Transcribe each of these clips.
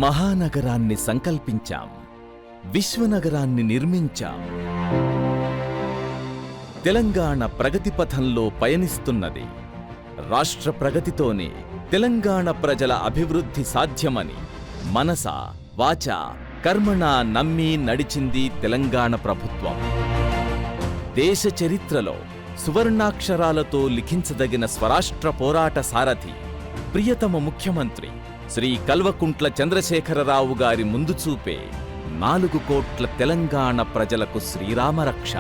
మహానగరాన్ని సంకల్పించాం, విశ్వనగరాన్ని నిర్మించాం. తెలంగాణ ప్రగతి పథంలో పయనిస్తున్నది. రాష్ట్ర ప్రగతితోనే తెలంగాణ ప్రజల అభివృద్ధి సాధ్యమని మనస, వాచ, కర్మణ నమ్మి నడిచింది తెలంగాణ ప్రభుత్వం. దేశ చరిత్రలో సువర్ణాక్షరాలతో లిఖించదగిన స్వరాష్ట్ర పోరాట సారథి ప్రియతమ ముఖ్యమంత్రి శ్రీ కల్వకుంట్ల చంద్రశేఖరరావు గారి ముందు చూపే 4 కోట్ల తెలంగాణ ప్రజలకు శ్రీరామరక్ష.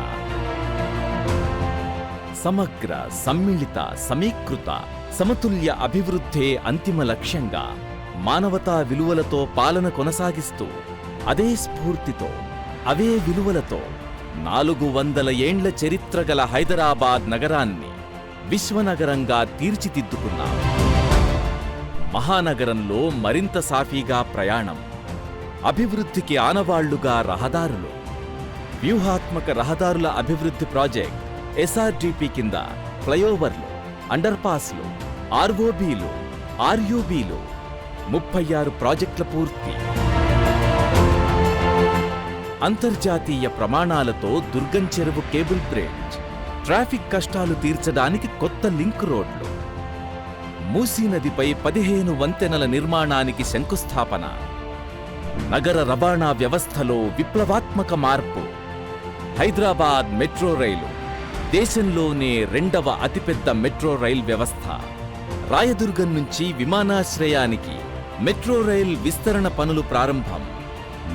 సమగ్ర, సమ్మిళిత, సమీకృత, సమతుల్య అభివృద్ధే అంతిమ లక్ష్యంగా మానవతా విలువలతో పాలన కొనసాగిస్తూ అదే స్ఫూర్తితో, అవే విలువలతో 400 ఏండ్ల చరిత్ర గల హైదరాబాద్ నగరాన్ని విశ్వనగరంగా తీర్చిదిద్దుకున్నాం. మహానగరంలో మరింత సాఫీగా ప్రయాణం, అభివృద్ధికి ఆనవాళ్లుగా రహదారులు, వ్యూహాత్మక రహదారుల అభివృద్ధి ప్రాజెక్ట్ ఎస్ఆర్డిపి కింద ఫ్లైఓవర్లు, అండర్పాస్లు, ఆర్ఓబీలు, ఆర్యూబీలు, 36 ప్రాజెక్టుల పూర్తి. అంతర్జాతీయ ప్రమాణాలతో దుర్గం చెరువు కేబుల్ బ్రిడ్జ్, ట్రాఫిక్ కష్టాలు తీర్చడానికి కొత్త లింక్ రోడ్లు, మూసీ నదిపై 15 వంతెనల నిర్మాణానికి శంకుస్థాపన, నగర రవాణా వ్యవస్థలో విప్లవాత్మక మార్పు, హైదరాబాద్ మెట్రో రైలు, దేశంలోనే 2వ అతిపెద్ద మెట్రో రైల్ వ్యవస్థ, రాయదుర్గం నుంచి విమానాశ్రయానికి మెట్రో రైల్ విస్తరణ పనులు ప్రారంభం,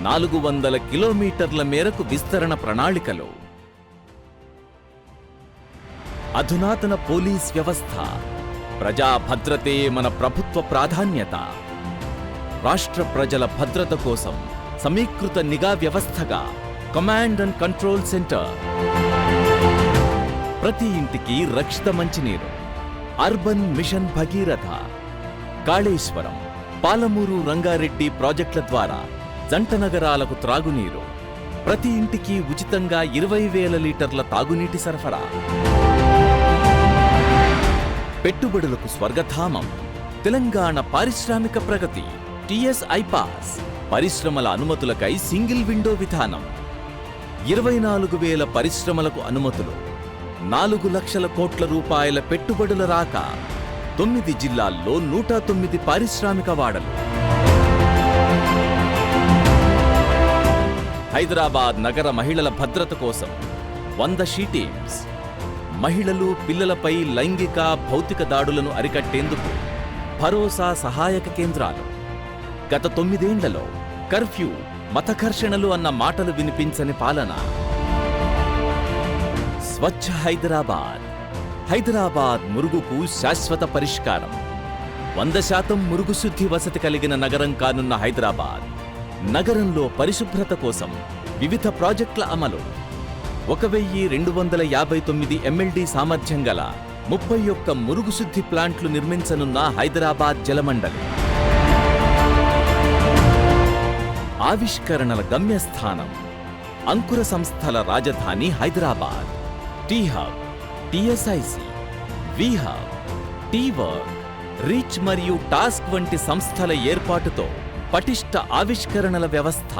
400 కిలోమీటర్ల మేరకు విస్తరణ ప్రణాళికలు, అధునాతన పోలీస్ వ్యవస్థ, ప్రజా భద్రతే మన ప్రభుత్వ ప్రాధాన్యత. రాష్ట్ర ప్రజల భద్రత కోసం సమీకృత నిఘా వ్యవస్థగా కమాండ్ అండ్ కంట్రోల్ సెంటర్, ప్రతి ఇంటికి రక్షిత మంచినీరు, అర్బన్ మిషన్ భగీరథ, కాళేశ్వరం, పాలమూరు, రంగారెడ్డి ప్రాజెక్టుల ద్వారా జంట నగరాలకు త్రాగునీరు, ప్రతి ఇంటికి ఉచితంగా 20,000 లీటర్ల తాగునీటి సరఫరా. పెట్టుబడులకు స్వర్గధామం తెలంగాణ పారిశ్రామిక ప్రగతి, టిఎస్ ఐపాస్, పరిశ్రమల అనుమతులకై సింగిల్ విండో విధానం, 24,000 పరిశ్రమలకు అనుమతులు, 4 లక్షల కోట్ల రూపాయల పెట్టుబడుల రాక, 9 జిల్లాల్లో 109 పారిశ్రామిక వాడలు. హైదరాబాద్ నగర మహిళల భద్రత కోసం 100 షీ టీమ్స్, మహిళలు, పిల్లలపై లైంగిక, భౌతిక దాడులను అరికట్టేందుకు భరోసా సహాయక కేంద్రాలు. గత 9 ఏళ్లలో కర్ఫ్యూ, మతఘర్షణలు అన్న మాటలు వినిపించని పాలన. స్వచ్ఛ హైదరాబాద్, హైదరాబాద్ మురుగుకు శాశ్వత పరిష్కారం. 100% మురుగుశుద్ధి వసతి కలిగిన నగరం కానున్న హైదరాబాద్ నగరంలో పరిశుభ్రత కోసం వివిధ ప్రాజెక్టుల అమలు. 1259 MLD సామర్థ్యం గల 31 మురుగుశుద్ధి ప్లాంట్లు నిర్మించనున్న హైదరాబాద్ జలమండలి. ఆవిష్కరణల గమ్యస్థానం, అంకుర సంస్థల రాజధాని Hyderabad. T Hub, TSIC, V Hub, T Work, RICH మరియు టాస్క్ వంటి సంస్థల ఏర్పాటుతో పటిష్ట ఆవిష్కరణల వ్యవస్థ.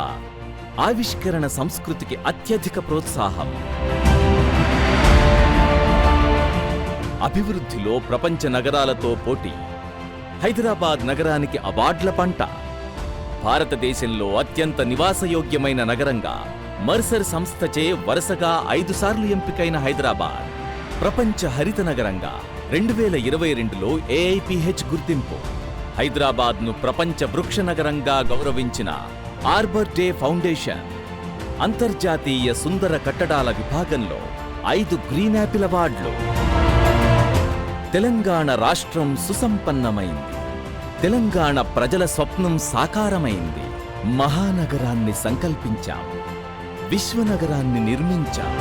ఆవిష్కరణ సంస్కృతికి అత్యధిక ప్రోత్సాహం. అభివృద్ధిలో ప్రపంచ నగరాలతో పోటీ. హైదరాబాద్ నగరానికి అవార్డుల పంట. భారతదేశంలో అత్యంత నివాసయోగ్యమైన నగరంగా మర్సర్ సంస్థచే వరుసగా 5 సార్లు ఎంపికైన హైదరాబాద్ ప్రపంచ హరిత నగరంగా 2022లో AIPH గుర్తింపు. హైదరాబాద్ను ప్రపంచ వృక్ష నగరంగా గౌరవించిన ఆర్బర్ డే ఫౌండేషన్. అంతర్జాతీయ సుందర కట్టడాల విభాగంలో 5 గ్రీన్ యాపిల్ అవార్డులు. తెలంగాణ రాష్ట్రం సుసంపన్నమైంది. తెలంగాణ ప్రజల స్వప్నం సాకారమైంది. మహానగరాన్ని సంకల్పించాం, విశ్వనగరాన్ని నిర్మించాం.